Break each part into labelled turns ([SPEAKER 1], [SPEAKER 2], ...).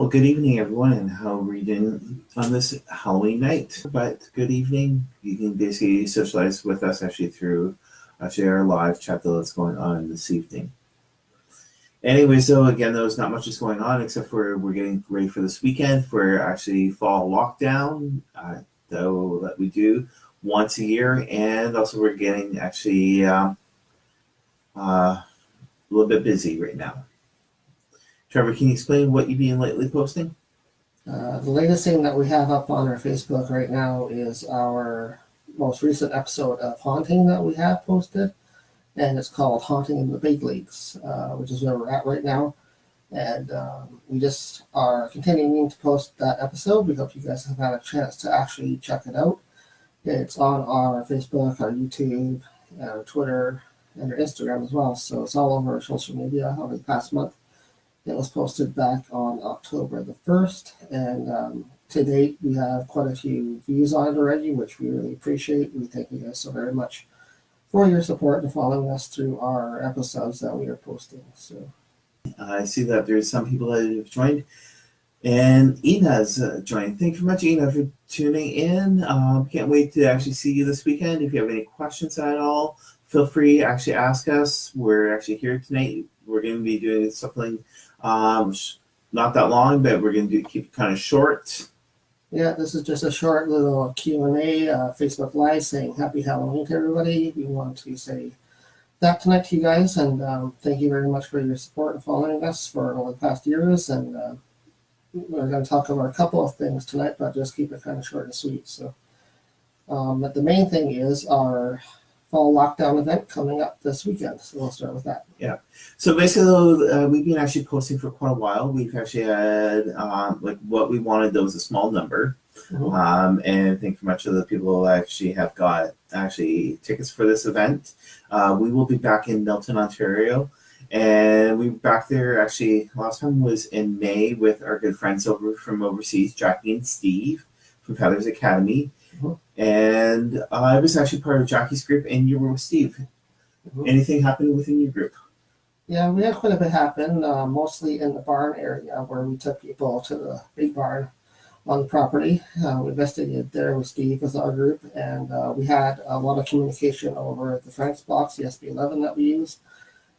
[SPEAKER 1] Well, good evening, everyone, and how are we doing on this Halloween night? But good evening. You can basically socialize with us through our live chat that's going on this evening. Anyway, so again, there's not much is going on except for we're getting ready for this weekend for fall lockdown, though that we do once a year, and also we're getting a little bit busy right now. Trevor, can you explain what you've been lately posting?
[SPEAKER 2] The latest thing that we have up on our Facebook right now is our most recent episode of Haunting that we have posted, and it's called Haunting in the Big Leagues, which is where we're at right now. And we just are continuing to post that episode. We hope you guys have had a chance to actually check it out. It's on our Facebook, our YouTube, our Twitter, and our Instagram as well. So it's all over our social media over the past month. It was posted back on October the 1st, and to date we have quite a few views on it already, which we really appreciate. We thank you guys so very much for your support and following us through our episodes that we are posting. So
[SPEAKER 1] I see that there's some people that have joined, and Ina's joined. Thank you very much, Ina, for tuning in. Can't wait to actually see you this weekend. If you have any questions at all, feel free to actually ask us. We're actually here tonight. We're going to be doing something not that long, but we're going to keep it kind of short.
[SPEAKER 2] Yeah, this is just a short little Q&A, Facebook Live saying Happy Halloween to everybody. We want to say that tonight to you guys, and thank you very much for your support and following us for over the past years. And we're going to talk about a couple of things tonight, but just keep it kind of short and sweet. So, but the main thing is our fall lockdown event coming up this weekend. So we'll start with that.
[SPEAKER 1] Yeah. So basically, we've been actually posting for quite a while. We've actually had what we wanted, though, was a small number. Mm-hmm. And I think much of the people who actually have got tickets for this event. We will be back in Milton, Ontario. And we were back there last time was in May with our good friends from overseas, Jackie and Steve from Feathers Academy. Mm-hmm. And I was actually part of Jackie's group, and you were with Steve. Mm-hmm. Anything happened within your group?
[SPEAKER 2] Yeah, we had quite a bit happen, mostly in the barn area where we took people to the big barn on the property. We investigated there with Steve as our group, and we had a lot of communication over the Frank's box, the SB11 that we used.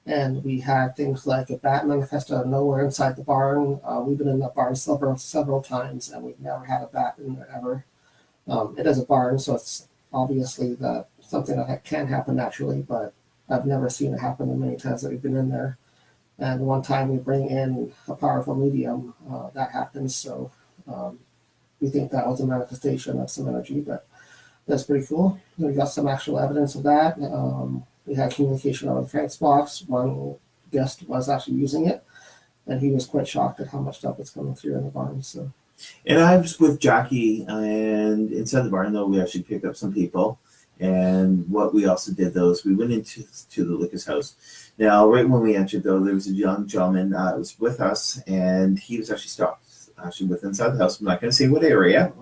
[SPEAKER 2] And we had things like a bat manifest out of nowhere inside the barn. We've been in that barn several times, and we've never had a bat in there ever. It is a barn, so it's obviously something that can happen naturally, but I've never seen it happen the many times that we've been in there. And one time we bring in a powerful medium, that happens. So we think that was a manifestation of some energy, but that's pretty cool. We got some actual evidence of that. We had communication over the Frank's box. One guest was actually using it, and he was quite shocked at how much stuff was coming through in the barn. So.
[SPEAKER 1] And I was with Jackie, and inside the barn, though, we actually picked up some people. And what we also did, though, is we went into the Lucas house. Now, right when we entered, though, there was a young gentleman that was with us, and he was actually stopped with inside the house. I'm not going to say what area,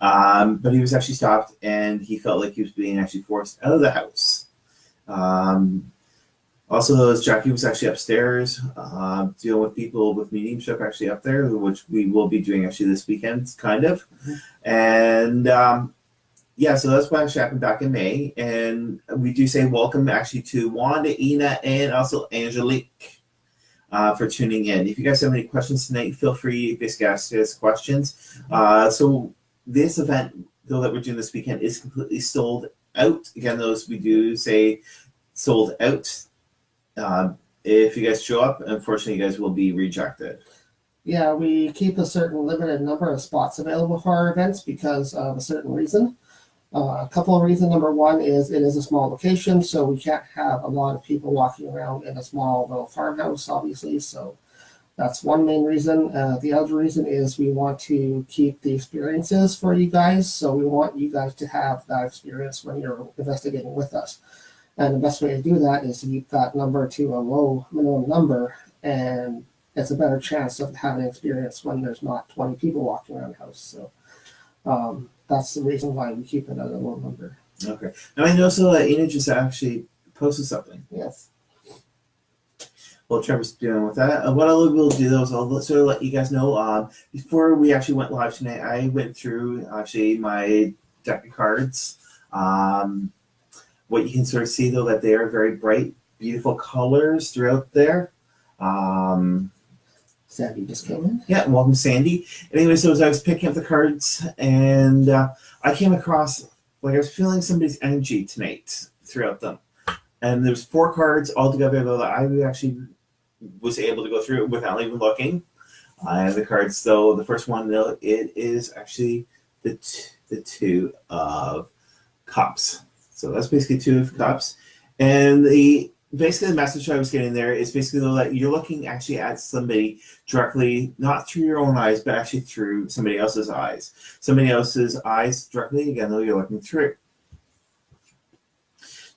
[SPEAKER 1] but he was actually stopped, and he felt like he was being forced out of the house. Also, as Jackie was actually upstairs, dealing with people with mediumship up there, which we will be doing this weekend, kind of. Mm-hmm. And so that's what happened back in May. And we do say welcome to Wanda, Ina, and also Angelique for tuning in. If you guys have any questions tonight, feel free to basically ask us questions. So this event, though, that we're doing this weekend is completely sold out. Again, those we do say sold out. If you guys show up, unfortunately, you guys will be rejected.
[SPEAKER 2] Yeah, we keep a certain limited number of spots available for our events because of a certain reason. A couple of reasons. Number one is it is a small location, so we can't have a lot of people walking around in a small little farmhouse, obviously. So that's one main reason. The other reason is we want to keep the experiences for you guys. So we want you guys to have that experience when you're investigating with us. And the best way to do that is to keep that number to a low minimum number, and it's a better chance of having an experience when there's not 20 people walking around the house. So that's the reason why we keep it at a low number.
[SPEAKER 1] Okay. Now I know so that Ina just actually posted something.
[SPEAKER 2] Yes.
[SPEAKER 1] while Trevor's dealing with that, what I will do though is I'll sort of let you guys know. Before we actually went live tonight, I went through actually my deck of cards. What you can sort of see though that they are very bright, beautiful colors throughout there.
[SPEAKER 2] Sandy just came in.
[SPEAKER 1] Yeah, welcome Sandy. Anyway, so as I was picking up the cards, and I came across, like I was feeling somebody's energy tonight throughout them. And there's 4 cards altogether though that I actually was able to go through it without even looking. The cards though, the first one though, it is actually the 2 of Cups. So that's basically 2 of Cups. And basically the message I was getting there is basically though that you're looking actually at somebody directly, not through your own eyes, but actually through somebody else's eyes. Somebody else's eyes directly, again though, you're looking through.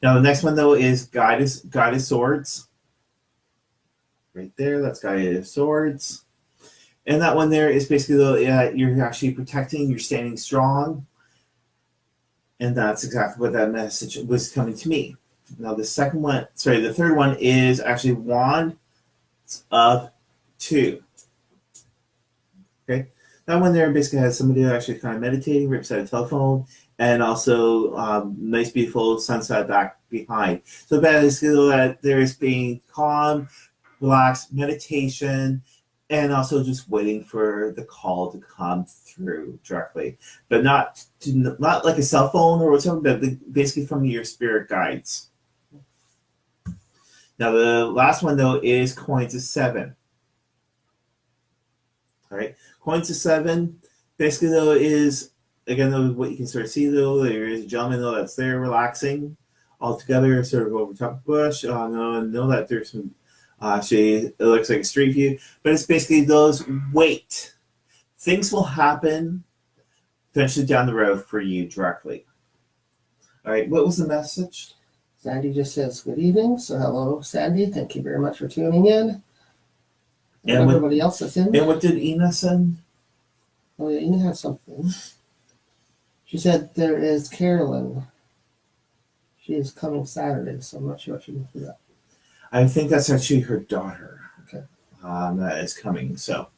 [SPEAKER 1] Now the next one though is Guided Swords. Right there, that's Guided Swords. And that one there is basically though, you're actually protecting, you're standing strong. And that's exactly what that message was coming to me. Now the third one is actually Wands of 2. Okay. That one there basically has somebody actually kind of meditating right beside a telephone, and also nice beautiful sunset back behind. So basically that there is being calm, relaxed, meditation, and also just waiting for the call to come through directly, but not like a cell phone or whatever, but basically from your spirit guides. Now the last one though is Coins of 7. All right, Coins of 7 basically though is, again though, what you can sort of see though, there is a gentleman though that's there relaxing all together, sort of over top of the bush. Know that there's some actually it looks like a street view, but it's basically those wait. Things will happen eventually down the road for you directly. All right, what was the message?
[SPEAKER 2] Sandy just says good evening. So hello, Sandy. Thank you very much for tuning in. And everybody else that's in.
[SPEAKER 1] And what did Ina send?
[SPEAKER 2] Oh yeah, Ina had something. She said there is Carolyn. She is coming Saturday, so I'm not sure what she means for that.
[SPEAKER 1] I think that's actually her daughter.
[SPEAKER 2] Okay.
[SPEAKER 1] That is coming. So,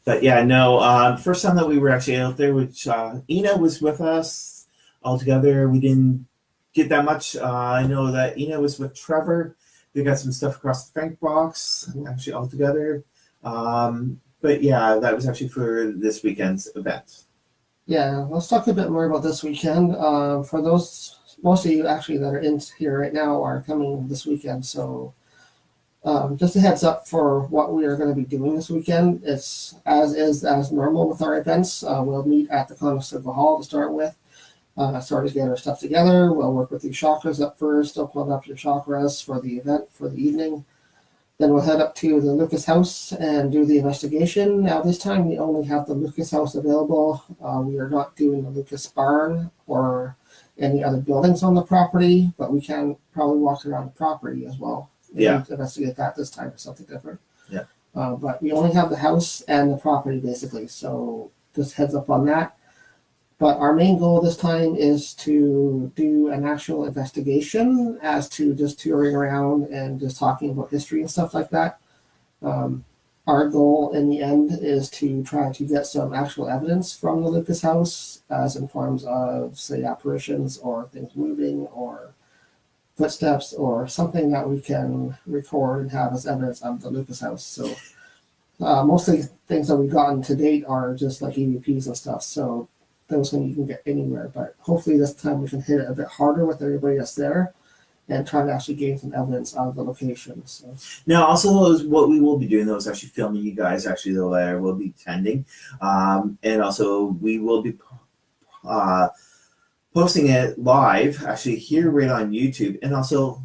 [SPEAKER 1] but yeah, no. First time that we were actually out there, which Ina was with us all together. We didn't get that much. I know that Ina was with Trevor. They got some stuff across the Frank box, actually all together. But yeah, that was actually for this weekend's event.
[SPEAKER 2] Yeah, let's talk a bit more about this weekend. For those, most of you actually that are in here right now are coming this weekend. So just a heads up for what we are going to be doing this weekend. It's as normal with our events. We'll meet at the Conestoga Hall to start with. Start to get our stuff together. We'll work with your chakras up first, open up your chakras for the event for the evening. Then we'll head up to the Lucas House and do the investigation. Now this time we only have the Lucas House available. We are not doing the Lucas Barn or any other buildings on the property, but we can probably walk around the property as well.
[SPEAKER 1] Yeah.
[SPEAKER 2] Investigate that this time or something different.
[SPEAKER 1] Yeah.
[SPEAKER 2] But we only have the house and the property basically, so just heads up on that. But our main goal this time is to do an actual investigation as to just touring around and just talking about history and stuff like that. Our goal in the end is to try to get some actual evidence from the Lucas House, as in forms of, say, apparitions or things moving or footsteps or something that we can record and have as evidence of the Lucas House. So mostly things that we've gotten to date are just like EVPs and stuff. So those things you can get anywhere, but hopefully this time we can hit it a bit harder with everybody that's there and try to actually gain some evidence out of the location. So
[SPEAKER 1] now also what we will be doing though is actually filming you guys actually though that will be attending, and also we will be posting it live actually here right on YouTube and also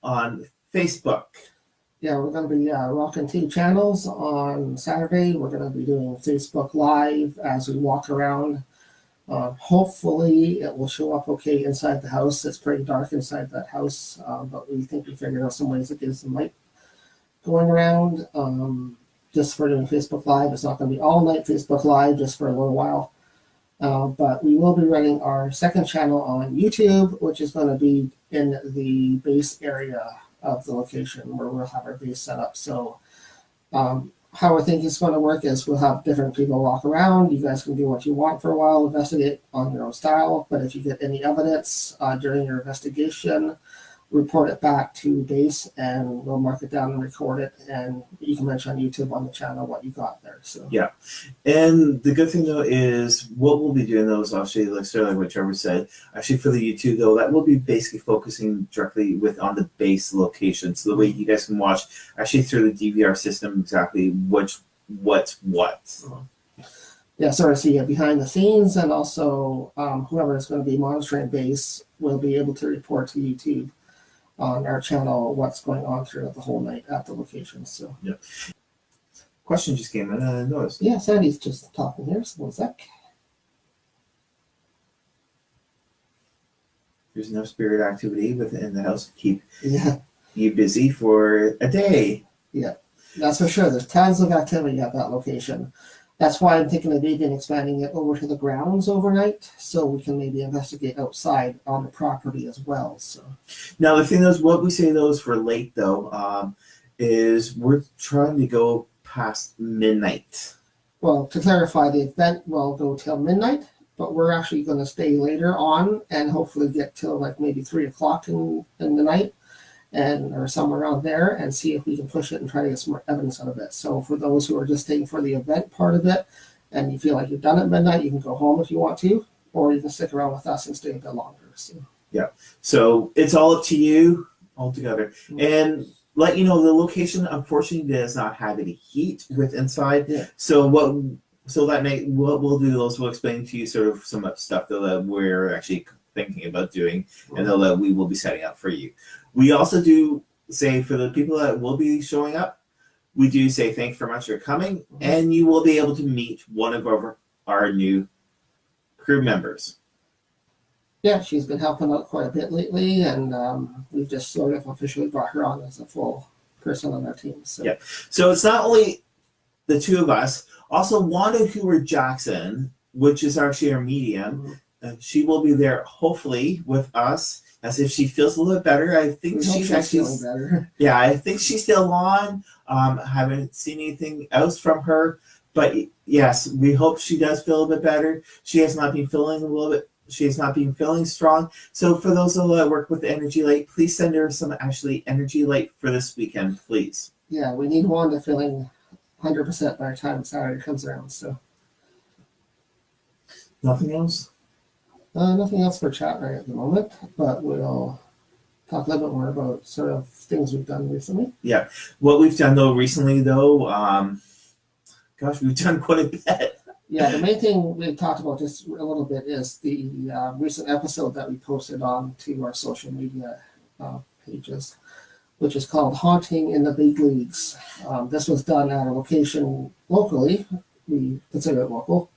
[SPEAKER 1] on Facebook.
[SPEAKER 2] Yeah, we're going to be rocking 2 channels on Saturday. We're going to be doing Facebook Live as we walk around. Hopefully it will show up okay inside the house. It's pretty dark inside that house, but we think we figured out some ways to get some light going around. Just for doing Facebook Live. It's not going to be all night Facebook Live, just for a little while. But we will be running our second channel on YouTube, which is going to be in the base area of the location where we'll have our base set up. So how I think it's going to work is we'll have different people walk around. You guys can do what you want for a while, investigate on your own style. But if you get any evidence during your investigation, report it back to base, and we'll mark it down and record it. And you can mention on YouTube on the channel what you got there. So
[SPEAKER 1] yeah, and the good thing though is what we'll be doing though is actually like sort of like what Trevor said. Actually, for the YouTube though, that will be basically focusing directly on the base location, so the way you guys can watch actually through the DVR system exactly what's what.
[SPEAKER 2] Yeah, sort of see it behind the scenes, and also whoever is going to be monitoring base will be able to report to YouTube on our channel what's going on throughout the whole night at the location. So
[SPEAKER 1] yeah. Question just came in. I noticed.
[SPEAKER 2] Yeah, Sandy's just talking here. So one sec.
[SPEAKER 1] There's enough spirit activity within the house to keep
[SPEAKER 2] Yeah,
[SPEAKER 1] you busy for a day.
[SPEAKER 2] yeah, that's for sure. There's tons of activity at that location. That's why I'm thinking of maybe expanding it over to the grounds overnight, so we can maybe investigate outside on the property as well. So
[SPEAKER 1] Now the thing is, what we say though is for late though, is we're trying to go past midnight.
[SPEAKER 2] well, to clarify, the event will go till midnight, but we're actually going to stay later on and hopefully get till like maybe 3 o'clock in the night, and or somewhere around there, and see if we can push it and try to get some more evidence out of it. So for those who are just staying for the event part of it, and you feel like you've done it at midnight, you can go home if you want to, or you can stick around with us and stay a bit longer. So
[SPEAKER 1] Yeah. So it's all up to you altogether. And let you know the location unfortunately does not have any heat with inside.
[SPEAKER 2] Yeah.
[SPEAKER 1] So what we'll do is we'll explain to you sort of some stuff that we're actually thinking about doing and that we will be setting up for you. We also do say for the people that will be showing up, we do say thanks very much for coming, and you will be able to meet one of our new crew members.
[SPEAKER 2] yeah, she's been helping out quite a bit lately, and we've just sort of officially brought her on as a full person on our team. So
[SPEAKER 1] Yeah. So it's not only the two of us, also Wanda Hoover Jackson, which is actually our medium. She will be there hopefully with us as if she feels a little bit better. I think she's actually
[SPEAKER 2] feeling better.
[SPEAKER 1] Yeah, I think she's still on. Haven't seen anything else from her, but yes, we hope she does feel a bit better. She has not been feeling strong. So for those that work with Energy Light, please send her some actually Energy Light for this weekend, please.
[SPEAKER 2] Yeah, we need Wanda feeling 100% by the time Saturday comes around. So
[SPEAKER 1] Nothing else?
[SPEAKER 2] nothing else for chat right at the moment, but we'll talk a little bit more about sort of things we've done recently.
[SPEAKER 1] Yeah. What we've done though recently though, gosh, we've done quite a bit.
[SPEAKER 2] Yeah, the main thing we talked about just a little bit is the recent episode that we posted on to our social media pages, which is called Haunting in the Big Leagues. This was done at a location locally. We consider it local.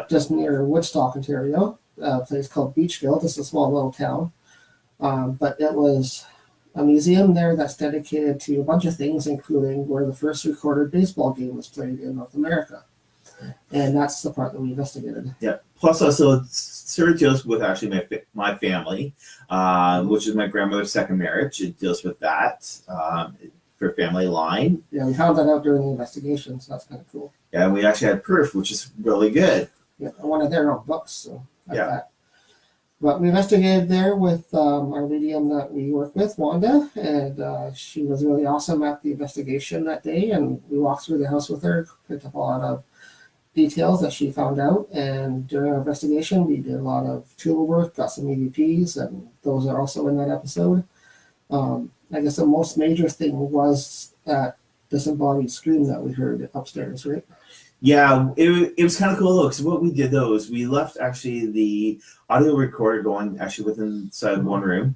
[SPEAKER 2] Just near Woodstock, Ontario. A place called Beachville. This is a small little town. But it was a museum there that's dedicated to a bunch of things, including where the first recorded baseball game was played in North America. And that's the part that we investigated.
[SPEAKER 1] Yeah. Plus also it sort of deals with actually my family, which is my grandmother's second marriage. It deals with that for family line.
[SPEAKER 2] Yeah, we found that out during the investigation, so that's kind of cool.
[SPEAKER 1] Yeah, and we actually had proof, which is really good.
[SPEAKER 2] Yeah, I wanted their own books, so
[SPEAKER 1] Yeah.
[SPEAKER 2] that. But we investigated there with our medium that we work with, Wanda, and she was really awesome at the investigation that day. And we walked through the house with her, picked up a lot of details that she found out. And during our investigation, we did a lot of tool work, got some EVPs, and those are also in that episode. I guess the most major thing was that disembodied scream that we heard upstairs, right?
[SPEAKER 1] Yeah, it was kind of cool though, because what we did though is we left actually the audio recorder going actually inside one room,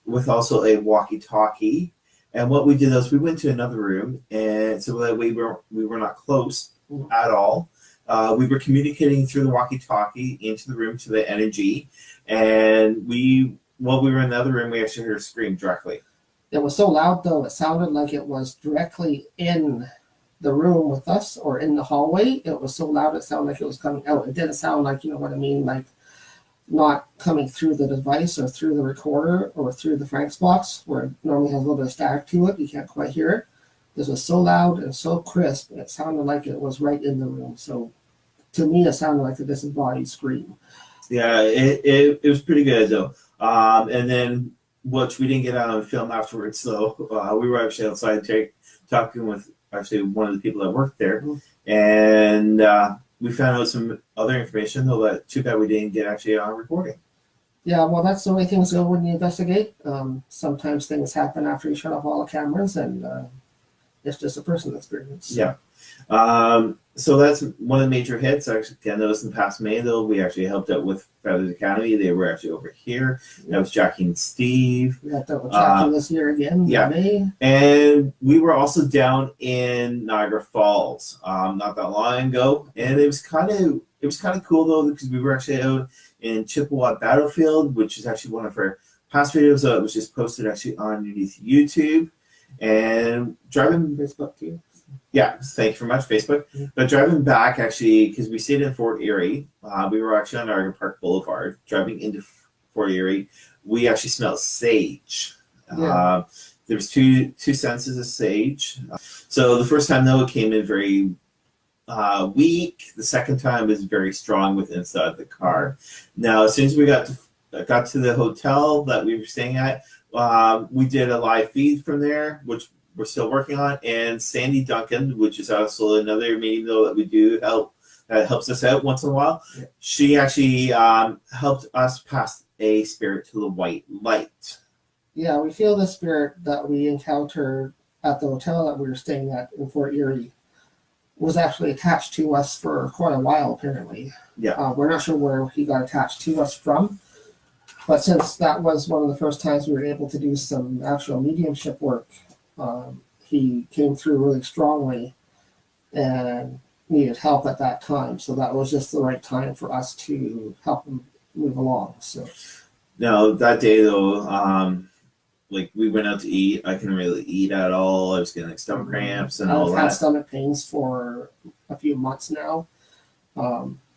[SPEAKER 1] with also a walkie-talkie. And what we did was we went to another room, and so that we were not close at all. We were communicating through the walkie-talkie into the room to the energy, and while we were in the other room, we actually heard a scream directly.
[SPEAKER 2] It was so loud though, it sounded like it was directly in the room with us or in the hallway. It was so loud it sounded like it was coming out. It didn't sound like, you know what I mean, like not coming through the device or through the recorder or through the Frank's box, where it normally has a little bit of static to it. You can't quite hear it. This was so loud and so crisp, it sounded like it was right in the room. So to me, it sounded like a disembodied scream.
[SPEAKER 1] Yeah, it was pretty good though. And then, which we didn't get out on film afterwards, so we were actually outside talking with actually one of the people that worked there, and we found out some other information though that too bad we didn't get actually on recording.
[SPEAKER 2] Yeah, well, that's the way things go when you investigate. Sometimes things happen after you shut off all the cameras, and it's just a personal experience.
[SPEAKER 1] Yeah. So that's one of the major hits. Actually, again, that was in past May, though. We actually helped out with Feathers Academy. They were actually over here. That was Jackie and Steve.
[SPEAKER 2] We got double Jackie this year again.
[SPEAKER 1] Yeah.
[SPEAKER 2] May.
[SPEAKER 1] And we were also down in Niagara Falls not that long ago. And it was kind of cool, though, because we were actually out in Chippewa Battlefield, which is actually one of our past videos that was just posted actually underneath YouTube. And driving
[SPEAKER 2] Facebook too.
[SPEAKER 1] Yeah, thank you very much, Facebook. But driving back, actually, because we stayed in Fort Erie, we were actually on Oregon Park Boulevard. Driving into Fort Erie, we actually smelled sage.
[SPEAKER 2] Yeah.
[SPEAKER 1] There was two senses of sage. So the first time, though, it came in very weak. The second time was very strong with inside the car. Now, as soon as we got to the hotel that we were staying at, we did a live feed from there, which we're still working on, and Sandy Duncan, which is also another meeting though that we do that helps us out once in a while.
[SPEAKER 2] Yeah.
[SPEAKER 1] She actually helped us pass a spirit to the white light.
[SPEAKER 2] Yeah, we feel the spirit that we encountered at the hotel that we were staying at in Fort Erie was actually attached to us for quite a while, apparently.
[SPEAKER 1] Yeah.
[SPEAKER 2] We're not sure where he got attached to us from, but since that was one of the first times we were able to do some actual mediumship work, he came through really strongly and needed help at that time. So that was just the right time for us to help him move along. So
[SPEAKER 1] Now that day though, like we went out to eat. I couldn't really eat at all. I was getting like stomach cramps and all
[SPEAKER 2] I've
[SPEAKER 1] that.
[SPEAKER 2] had stomach pains for a few months now.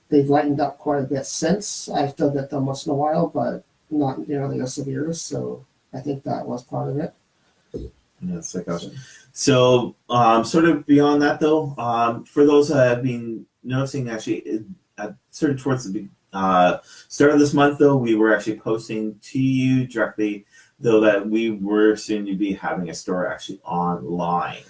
[SPEAKER 2] They've lightened up quite a bit since. I still get them once in a while, but not nearly as severe. So I think that was part of it.
[SPEAKER 1] Yeah, it's like so sort of beyond that though, for those that have been noticing actually sort of towards the start of this month though, we were actually posting to you directly though that we were soon to be having a store actually online.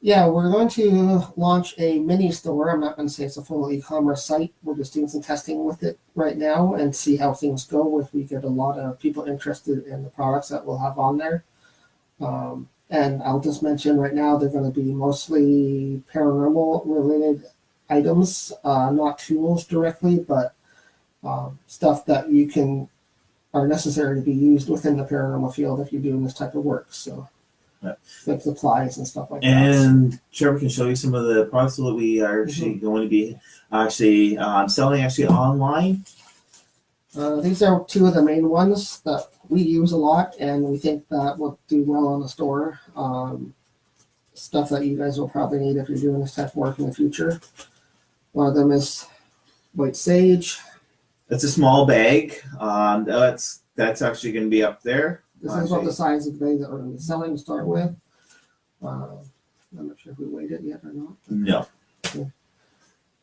[SPEAKER 2] Yeah, we're going to launch a mini store. I'm not going to say it's a full e-commerce site. We're just doing some testing with it right now and see how things go. If we get a lot of people interested in the products that we'll have on there. And I'll just mention right now, they're going to be mostly paranormal related items, not tools directly, but stuff that are necessary to be used within the paranormal field if you're doing this type of work. So, like supplies and stuff like that.
[SPEAKER 1] And Trevor can show you some of the products that we are actually going to be actually selling actually online.
[SPEAKER 2] These are two of the main ones that we use a lot, and we think that will do well on the store. Stuff that you guys will probably need if you're doing this type of work in the future. One of them is white sage.
[SPEAKER 1] It's a small bag. That's actually going to be up there.
[SPEAKER 2] This is about the size of the bag that we're going to be selling to start with. I'm not sure if we weighed it yet or not.
[SPEAKER 1] No.
[SPEAKER 2] Okay.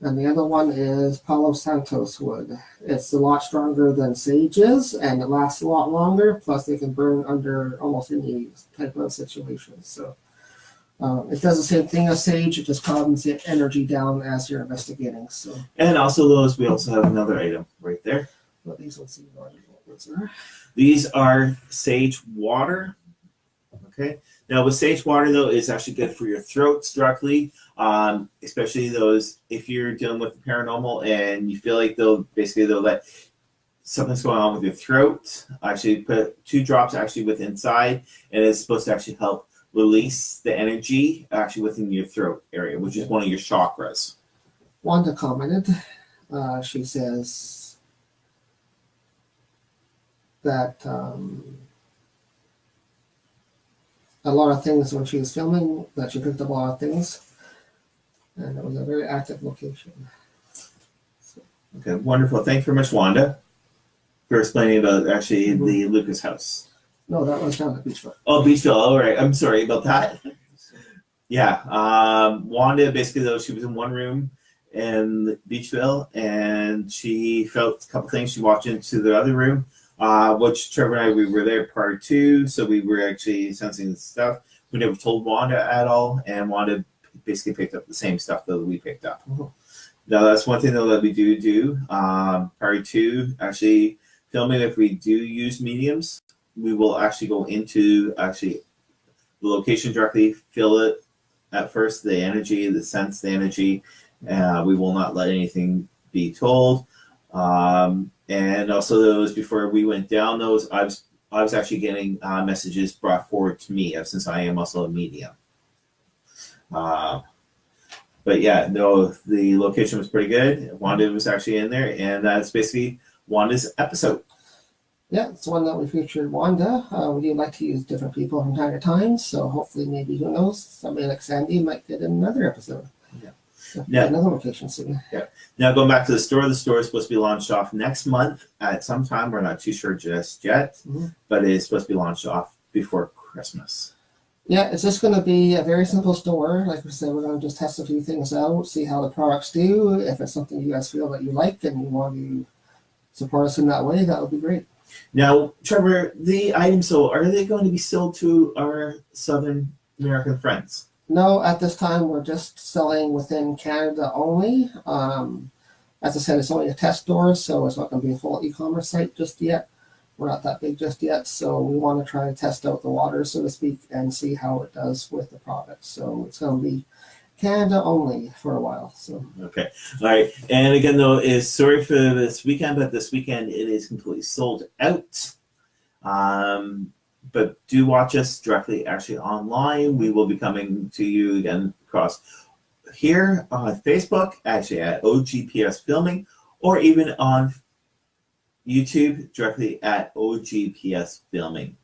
[SPEAKER 2] And the other one is Palo Santos wood. It's a lot stronger than sage is, and it lasts a lot longer. Plus, they can burn under almost any type of situation. So it does the same thing as sage. It just calms the energy down as you're investigating. So.
[SPEAKER 1] And also we also have another item right there.
[SPEAKER 2] Well, these ones seem what are.
[SPEAKER 1] These are sage water. Okay. Now with sage water though, it's actually good for your throats directly. Especially those if you're dealing with the paranormal and you feel like they'll let something's going on with your throat. Actually put 2 drops actually with inside, and it's supposed to actually help release the energy actually within your throat area, which is one of your chakras.
[SPEAKER 2] Wanda commented. She says that a lot of things when she was filming, that she picked up a lot of things. And it was a very active location. So.
[SPEAKER 1] Okay, wonderful. Thanks very much, Wanda. her explaining about actually the Lucas house.
[SPEAKER 2] No, that was down at Beachville.
[SPEAKER 1] Oh, Beachville. All right. I'm sorry about that. Yeah. Wanda, basically, though, she was in one room in Beachville, and she felt a couple things. She walked into the other room, which Trevor and I, we were there prior to, so we were actually sensing the stuff. We never told Wanda at all, and Wanda basically picked up the same stuff that we picked up. Now, that's one thing, though, that we do prior to actually filming. If we do use mediums, we will actually go into actually the location directly, feel it at first, the energy, the sense, the energy. We will not let anything be told. And also those, before we went down those, I was actually getting messages brought forward to me, since I am also a medium. But yeah, no, the location was pretty good. Wanda was actually in there, and that's basically Wanda's episode.
[SPEAKER 2] Yeah, it's one that we featured Wanda. We do like to use different people from time to time, so hopefully, maybe, who knows, somebody like Sandy might get in another episode. Yeah. Another location soon.
[SPEAKER 1] Yeah. Now, going back to the store is supposed to be launched off next month at some time. We're not too sure just yet, but it is supposed to be launched off before Christmas.
[SPEAKER 2] Yeah, it's just going to be a very simple store. Like we said, we're going to just test a few things out, see how the products do. If it's something you guys feel that you like and you want to support us in that way, that would be great.
[SPEAKER 1] Now, Trevor, the items, so are they going to be sold to our Southern American friends?
[SPEAKER 2] No, at this time, we're just selling within Canada only. As I said, it's only a test store, so it's not going to be a full e-commerce site just yet. We're not that big just yet, so we want to try to test out the water, so to speak, and see how it does with the product. So it's going to be Canada only for a while. So
[SPEAKER 1] okay, all right. And again, though, sorry for this weekend, but this weekend it is completely sold out. But do watch us directly, actually online. We will be coming to you again across here on Facebook, actually at ogpsfilming, or even on YouTube directly at ogpsfilming.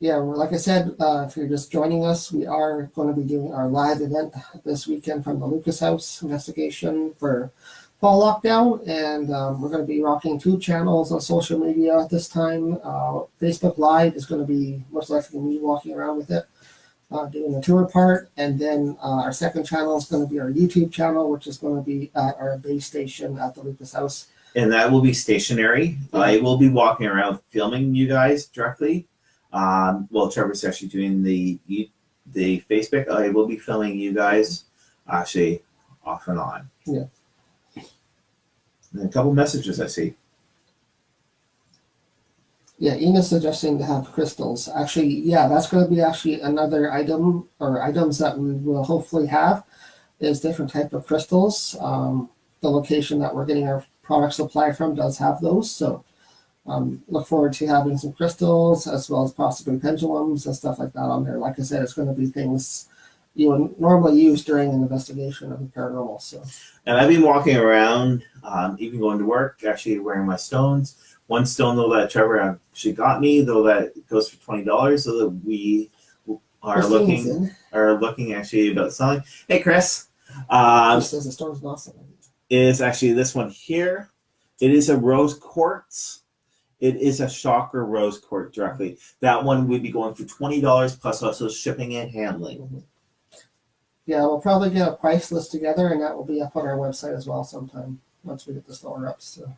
[SPEAKER 2] Yeah, well, like I said, if you're just joining us, we are going to be doing our live event this weekend from the Lucas House investigation for fall lockdown, and we're going to be rocking 2 channels on social media at this time. Facebook Live is going to be most likely me walking around with it, doing the tour part, and then our second channel is going to be our YouTube channel, which is going to be at our base station at the Lucas House.
[SPEAKER 1] And that will be stationary. I will be walking around filming you guys directly. Well, Trevor's actually doing the Facebook. I will be filming you guys actually off and on.
[SPEAKER 2] Yeah.
[SPEAKER 1] And a couple messages I see.
[SPEAKER 2] Yeah, Ina's suggesting to have crystals. Actually, yeah, that's going to be actually another item, or items that we will hopefully have, is different type of crystals. The location that we're getting our product supply from does have those, so look forward to having some crystals as well as possibly pendulums and stuff like that on there. Like I said, it's going to be things you would normally use during an investigation of the paranormal. So,
[SPEAKER 1] and I've been walking around, even going to work, actually wearing my stones. One stone, though, that Trevor actually got me, though, that goes for $20, so that we are looking actually about selling. Hey, Chris.
[SPEAKER 2] Chris says the stone's awesome.
[SPEAKER 1] Is actually this one here. It is a rose quartz. It is a shocker rose quartz directly. That one would be going for $20 plus also shipping and handling.
[SPEAKER 2] Yeah, we'll probably get a price list together, and that will be up on our website as well sometime once we get the store up. So,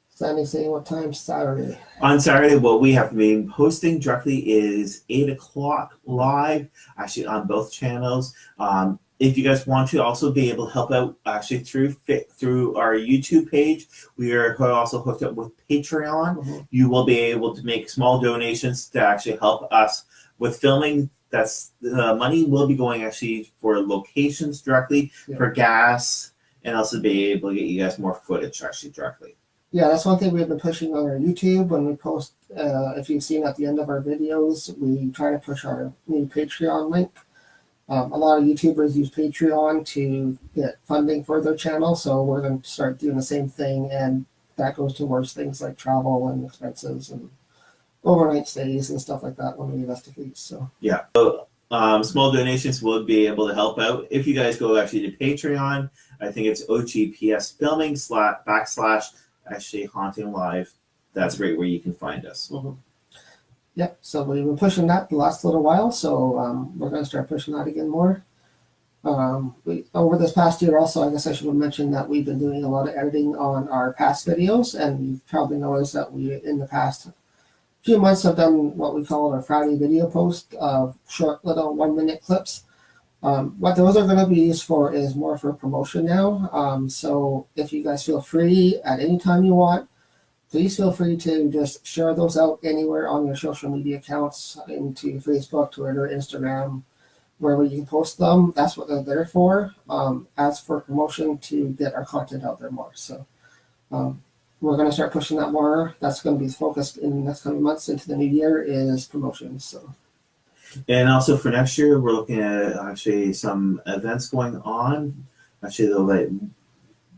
[SPEAKER 2] Sandy saying what time Saturday?
[SPEAKER 1] On Saturday, what we have been posting directly is 8 o'clock live, actually on both channels. If you guys want to also be able to help out actually through our YouTube page, we are also hooked up with Patreon. You will be able to make small donations to actually help us with filming. That's the money will be going actually for locations directly, for gas, and also be able to get you guys more footage actually directly.
[SPEAKER 2] Yeah, that's one thing we've been pushing on our YouTube when we post. If you've seen at the end of our videos, we try to push our new Patreon link. A lot of YouTubers use Patreon to get funding for their channel, so we're going to start doing the same thing, and that goes towards things like travel and expenses and overnight stays and stuff like that when we investigate. So
[SPEAKER 1] yeah, so Small donations will be able to help out. If you guys go actually to Patreon, I think it's ogpsfilming / actually HauntingLIVE. That's right where you can find us.
[SPEAKER 2] Mhm. Yep. So we've been pushing that the last little while. So we're going to start pushing that again more. Over this past year also, I guess I should have mentioned that we've been doing a lot of editing on our past videos, and you've probably noticed that we, in the past few months, have done what we call our Friday video post of short little 1-minute clips. What those are going to be used for is more for promotion now. So if you guys feel free at any time you want, please feel free to just share those out anywhere on your social media accounts, into Facebook, Twitter, Instagram, wherever you can post them. That's what they're there for, as for promotion to get our content out there more. So we're going to start pushing that more. That's going to be focused in the next coming months into the new year is promotions. So.
[SPEAKER 1] And also for next year, we're looking at actually some events going on. Actually, though, like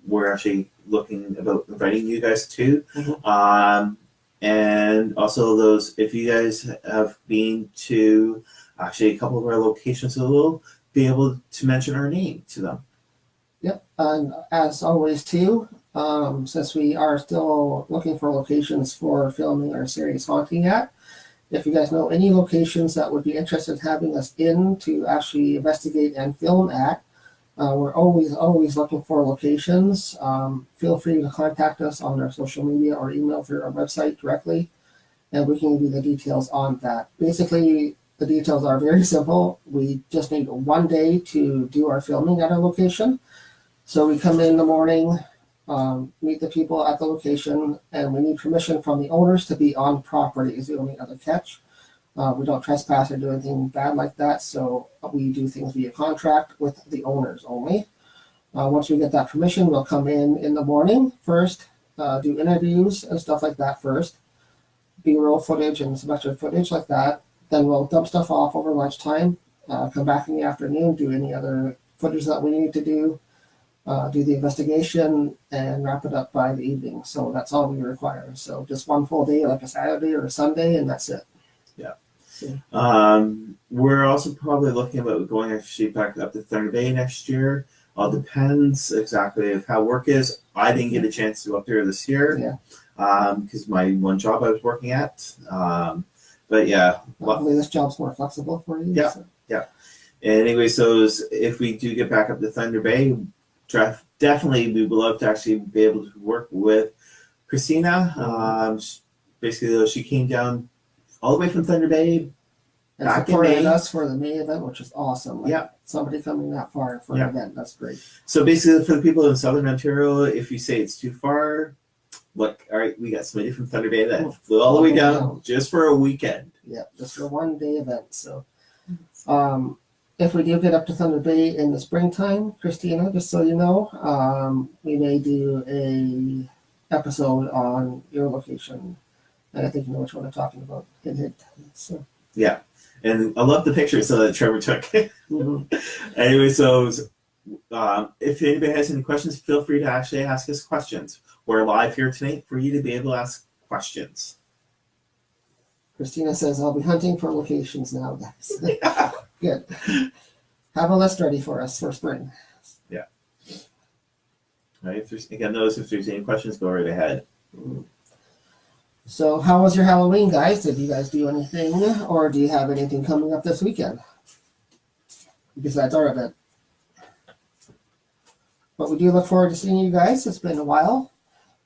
[SPEAKER 1] we're actually looking about inviting you guys to.
[SPEAKER 2] Mm-hmm.
[SPEAKER 1] And also those, if you guys have been to actually a couple of our locations, so we'll be able to mention our name to them.
[SPEAKER 2] Yep. And as always too, since we are still looking for locations for filming our series Haunting at, if you guys know any locations that would be interested in having us in to actually investigate and film at, we're always looking for locations. Feel free to contact us on our social media or email through our website directly, and we can give you the details on that. Basically, the details are very simple. We just need 1 day to do our filming at our location. So we come in the morning, meet the people at the location, and we need permission from the owners to be on property is the only other catch. We don't trespass or do anything bad like that, so we do things via contract with the owners only. Once we get that permission, we'll come in the morning first, do interviews and stuff like that first, B-roll footage and some extra footage like that. Then we'll dump stuff off over lunchtime, come back in the afternoon, do any other footage that we need to do the investigation, and wrap it up by the evening. So that's all we require. So just 1 full day, like a Saturday or a Sunday, and that's it.
[SPEAKER 1] Yeah.
[SPEAKER 2] So.
[SPEAKER 1] We're also probably looking about going actually back up to Thunder Bay next year. All depends exactly of how work is. I didn't get a chance to go up there this year.
[SPEAKER 2] Yeah.
[SPEAKER 1] Because my one job I was working at. But yeah.
[SPEAKER 2] Hopefully this job's more flexible for you.
[SPEAKER 1] Yeah.
[SPEAKER 2] So.
[SPEAKER 1] Yeah. Anyway, so if we do get back up to Thunder Bay, definitely we would love to actually be able to work with Christina. Basically, she came down all the way from Thunder Bay
[SPEAKER 2] And
[SPEAKER 1] back in
[SPEAKER 2] supported
[SPEAKER 1] May.
[SPEAKER 2] us for the May event, which is awesome. Like,
[SPEAKER 1] Yeah.
[SPEAKER 2] Somebody coming that far for an event, that's great.
[SPEAKER 1] So basically, for the people in Southern Ontario, if you say it's too far, look, all right, we got somebody from Thunder Bay that flew all the way down just for a weekend.
[SPEAKER 2] Yeah, just for 1 day event. So, if we do get up to Thunder Bay in the springtime, Christina, just so you know, we may do a episode on your location, and I think you know which one I'm talking about. So.
[SPEAKER 1] Yeah, and I love the pictures that Trevor took.
[SPEAKER 2] Mm-hmm.
[SPEAKER 1] Anyway, so if anybody has any questions, feel free to actually ask us questions. We're live here tonight for you to be able to ask questions.
[SPEAKER 2] Christina says, I'll be hunting for locations now, guys. Good. Have a list ready for us for spring.
[SPEAKER 1] Yeah. All right. If there's any questions, go right ahead.
[SPEAKER 2] So how was your Halloween, guys? Did you guys do anything, or do you have anything coming up this weekend besides our event? But we do look forward to seeing you guys. It's been a while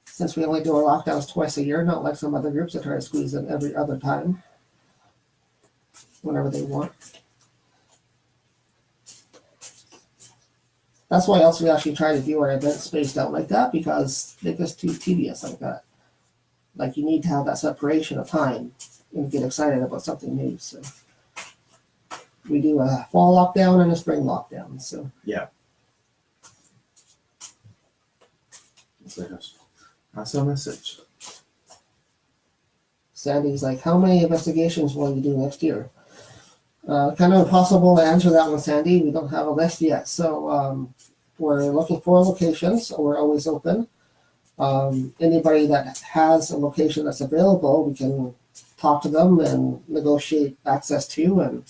[SPEAKER 2] since we only do our lockdowns twice a year, not like some other groups that try to squeeze in every other time, whenever they want. That's why else we actually try to do our events spaced out like that, because it gets too tedious like that. Like, you need to have that separation of time and get excited about something new. So we do a fall lockdown and a spring lockdown. So
[SPEAKER 1] yeah. That's a message.
[SPEAKER 2] Sandy's like, how many investigations will you do next year? Kind of impossible to answer that one, Sandy. We don't have a list yet. So we're looking for locations. So we're always open. Anybody that has a location that's available, we can talk to them and negotiate access to, and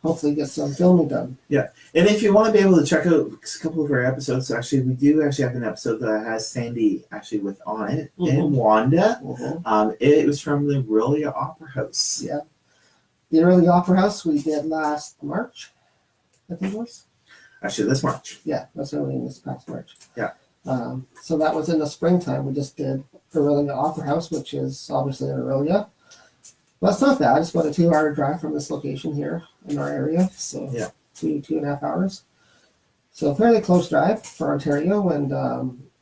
[SPEAKER 2] hopefully get some filming done.
[SPEAKER 1] And if you want to be able to check out a couple of our episodes, actually, we do actually have an episode that has Sandy actually on it and Wanda. It was from the Aurelia Opera House.
[SPEAKER 2] Yeah. The Aurelia Opera House we did last March, I think it was.
[SPEAKER 1] Actually, this March.
[SPEAKER 2] Yeah, that's early this past March.
[SPEAKER 1] Yeah.
[SPEAKER 2] So that was in the springtime. We just did Aurelia Opera House, which is obviously in Aurelia. Well, it's not bad. It's about a 2-hour drive from this location here in our area. So
[SPEAKER 1] Yeah.
[SPEAKER 2] 2.5 hours. So fairly close drive for Ontario, and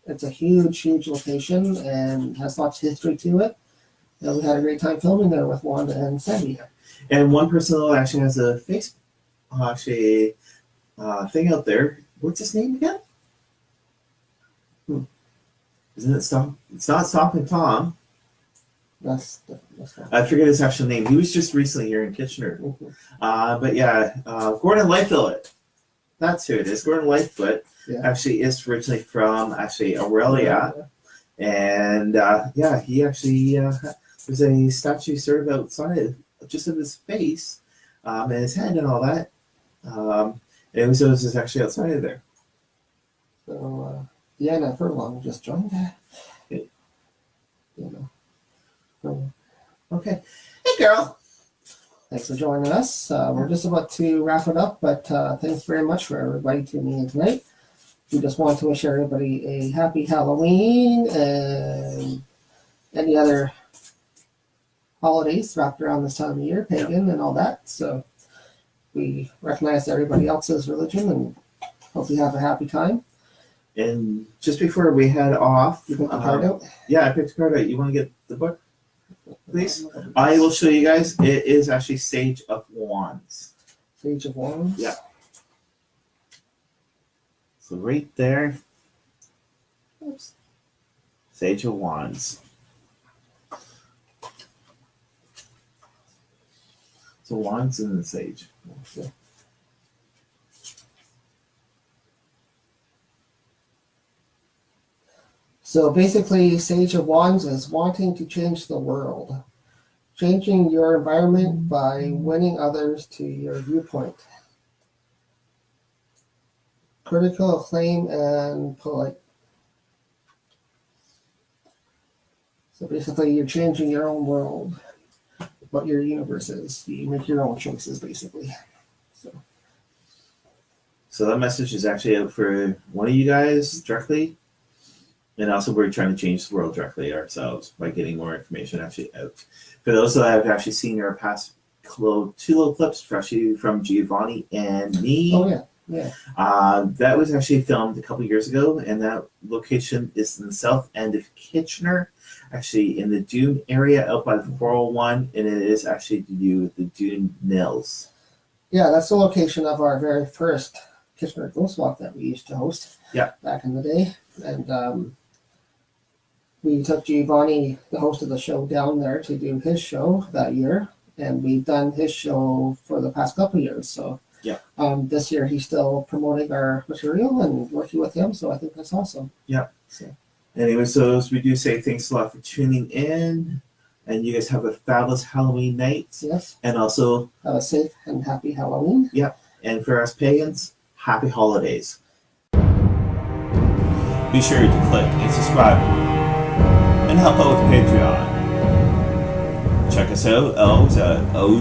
[SPEAKER 2] it's a huge location and has lots of history to it. And we had a great time filming there with Wanda and Sandy.
[SPEAKER 1] And one person that actually has a face thing out there. What's his name again? Isn't it Stop? It's not Stomping Tom.
[SPEAKER 2] That's
[SPEAKER 1] I forget his actual name. He was just recently here in Kitchener. But yeah, Gordon Lightfoot. That's who it is. Gordon Lightfoot actually is originally from Aurelia. And he actually there's a statue sort of outside just of his face and his head and all that. And it was just actually outside of there.
[SPEAKER 2] So Deanna Furlong just joined.
[SPEAKER 1] Okay. Hey, girl.
[SPEAKER 2] Thanks for joining us. We're just about to wrap it up, but thanks very much for everybody tuning in tonight. We just want to wish everybody a happy Halloween and any other holidays wrapped around this time of year, pagan and all that. So we recognize everybody else's religion and hope you have a happy time.
[SPEAKER 1] And just before we head off,
[SPEAKER 2] You put the card out?
[SPEAKER 1] Yeah, I picked a card out. You want to get the book, please? I will show you guys. It is actually Sage of Wands.
[SPEAKER 2] Sage of Wands?
[SPEAKER 1] Yeah. So right there. Oops. Sage of Wands. So Wands and the Sage.
[SPEAKER 2] Okay. So basically, Sage of Wands is wanting to change the world, changing your environment by winning others to your viewpoint. Critical acclaim and polite. So basically, you're changing your own world, what your universe is. You make your own choices, basically.
[SPEAKER 1] So that message is actually out for one of you guys directly. And also we're trying to change the world directly ourselves by getting more information actually out. For those that have actually seen our past two little clips, actually from Giovanni and me.
[SPEAKER 2] Oh, yeah.
[SPEAKER 1] That was actually filmed a couple years ago, and that location is in the south end of Kitchener, actually in the Dune area out by the 401, and it is actually to do with the Dune Mills.
[SPEAKER 2] Yeah, that's the location of our very first Kitchener Ghost Walk that we used to host back in the day. And we took Giovanni, the host of the show, down there to do his show that year, and we've done his show for the past couple of years. So this year he's still promoting our material and working with him, so I think that's awesome.
[SPEAKER 1] Yeah. So anyway, so we do say thanks a lot for tuning in, and you guys have a fabulous Halloween night.
[SPEAKER 2] Yes.
[SPEAKER 1] And also
[SPEAKER 2] have a safe and happy Halloween.
[SPEAKER 1] Yeah. And for us pagans, happy holidays. Be sure to click and subscribe and help out with Patreon. Check us out at ogpsfilming.ca.